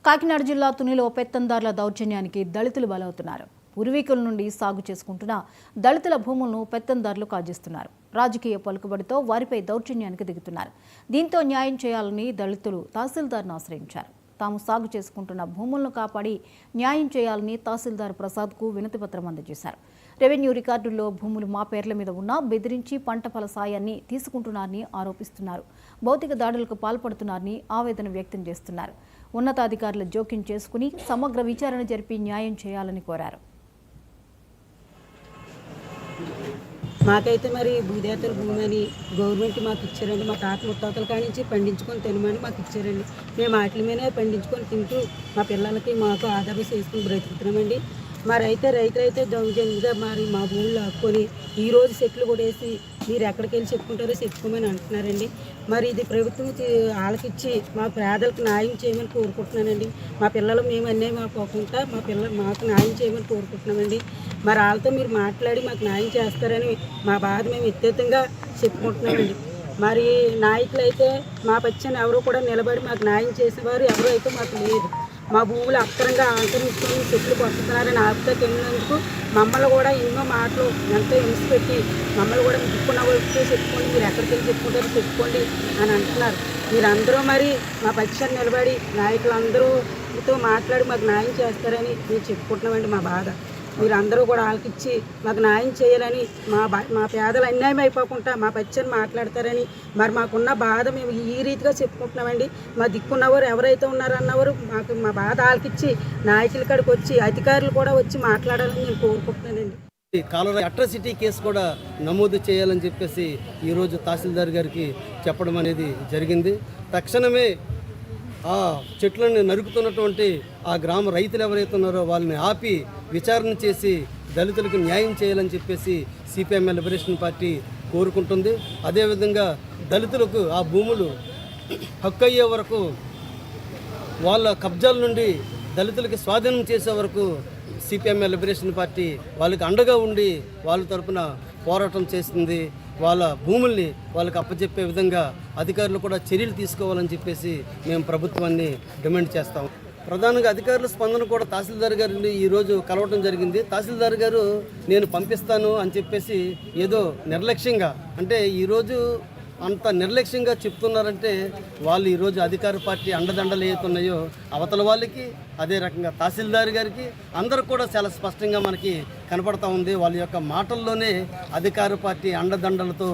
కాకినాడ జిల్లా తునిలో పెత్తందారుల దౌర్జన్యానికి దళితులు బలవుతున్నారు. పూర్వీకుల నుండి సాగు చేసుకుంటున్న దళితుల భూములను పెత్తందారులు కాజేస్తున్నారు. రాజకీయ పలుకుబడితో వారిపై దౌర్జన్యానికి దిగుతున్నారు. దీంతో న్యాయం చేయాలని దళితులు తహసీల్దార్ను ఆశ్రయించారు. తాము సాగు చేసుకుంటున్న భూములను కాపాడి న్యాయం చేయాలని తహసీల్దార్ ప్రసాద్కు వినతిపత్రం అందజేశారు. రెవెన్యూ రికార్డుల్లో భూములు మా పేర్ల మీద ఉన్నా బెదిరించి పంట ఫల సాయాన్ని తీసుకుంటున్నారని ఆరోపిస్తున్నారు. భౌతిక దాడులకు పాల్పడుతున్నారని ఆవేదన వ్యక్తం చేస్తున్నారు. ఉన్నతాధికారుల జోక్యం చేసుకుని సమగ్ర విచారణ జరిపి న్యాయం చేయాలని కోరారు. మాకైతే మరి భూదేతల భూమి అని గవర్నమెంట్ మాకు ఇచ్చారండి. మా తాత ముత్తాతల కాడి నుంచి పండించుకొని తినమని మాకు ఇచ్చారండి. మేము వాటి మీదే పండించుకొని తింటూ మా పిల్లలకి మాకు ఆధారం చేసుకుని బ్రతుకుతున్నామండి. రైతులైతే దౌర్జన్యంగా మరి మా భూములు ఆపుకొని ఈరోజు చెట్లు కొడేసి మీరు ఎక్కడికి వెళ్ళి చెప్పుకుంటారో చెప్పుకోమని అంటున్నారండి. మరి ఇది ప్రభుత్వం ఆలకిచ్చి మా పేదలకు న్యాయం చేయమని కోరుకుంటున్నానండి. మా పిల్లలు మేము అన్నీ పోకుండా మాకు న్యాయం చేయమని కోరుకుంటున్నామండి. మరి వాళ్ళతో మీరు మాట్లాడి మాకు న్యాయం చేస్తారని మా బాధ మేము ఎత్తేతంగా చెప్పుకుంటున్నామండి. మరి నాయకులు అయితే మా పచ్చని ఎవరు కూడా నిలబడి మాకు న్యాయం చేసేవారు ఎవరు అయితే మాకు లేదు. మా భూములు అక్రమంగా ఆక్రమించుకొని చెట్లు కొట్టుతున్నారని ఆపుతా తిన్నందుకు మమ్మల్ని కూడా ఎన్నో మాటలు ఎంతో హింస పెట్టి మమ్మల్ని కూడా దిక్కున్న వచ్చి చెప్పుకోండి, మీరు ఎక్కడికి వెళ్ళి చెప్పుకుంటారో చెప్పుకోండి అని అంటున్నారు. మీరందరూ మరి మా పక్షాన్ని నిలబడి నాయకులందరూతో మాట్లాడి మాకు న్యాయం చేస్తారని మేము చెప్పుకుంటున్నామండి. మా బాధ మీరందరూ కూడా ఆలకిచ్చి మాకు న్యాయం చేయాలని మా పేదలు అన్యాయం అయిపోకుండా మా పచ్చని మాట్లాడతారని మరి మాకున్న బాధ మేము ఈ రీతిగా చెప్పుకుంటున్నామండి. మా దిక్కున్నవారు ఎవరైతే ఉన్నారన్నవారు మాకు మా బాధ ఆలకిచ్చి నాయకుల కాడికి వచ్చి అధికారులు కూడా వచ్చి మాట్లాడాలని నేను కోరుకుంటున్నానండి. కాలువ అట్రాసిటీ కేసు కూడా నమోదు చేయాలని చెప్పేసి ఈరోజు తహసీల్దార్ గారికి చెప్పడం అనేది జరిగింది. తక్షణమే ఆ చెట్లను నరుకుతున్నటువంటి ఆ గ్రామ రైతులు ఎవరైతే ఉన్నారో వాళ్ళని ఆపి విచారణ చేసి దళితులకు న్యాయం చేయాలని చెప్పేసి సిపిఎం లిబరేషన్ పార్టీ కోరుకుంటుంది. అదేవిధంగా దళితులకు ఆ భూములు హక్కు అయ్యే వరకు వాళ్ళ కబ్జాల నుండి దళితులకి స్వాధీనం చేసే వరకు సిపిఎం లిబరేషన్ పార్టీ వాళ్ళకి అండగా ఉండి వాళ్ళ తరఫున పోరాటం చేస్తుంది. వాళ్ళ భూముల్ని వాళ్ళకి అప్పచెప్పే విధంగా అధికారులు కూడా చర్యలు తీసుకోవాలని చెప్పేసి మేము ప్రభుత్వాన్ని డిమాండ్ చేస్తాం. ప్రధానంగా అధికారుల స్పందన కూడా తహసీల్దార్ గారిని ఈరోజు కలవడం జరిగింది. తహసీల్దార్ గారు నేను పంపిస్తాను అని చెప్పేసి ఏదో నిర్లక్ష్యంగా, అంటే ఈరోజు అంత నిర్లక్ష్యంగా చెప్తున్నారంటే వాళ్ళు ఈరోజు అధికార పార్టీ అండదండలు ఏతున్నాయో అవతల వాళ్ళకి అదే రకంగా తహసీల్దార్ గారికి అందరూ కూడా చాలా స్పష్టంగా మనకి కనపడతా ఉంది. వాళ్ళ యొక్క మాటల్లోనే అధికార పార్టీ అండదండలతో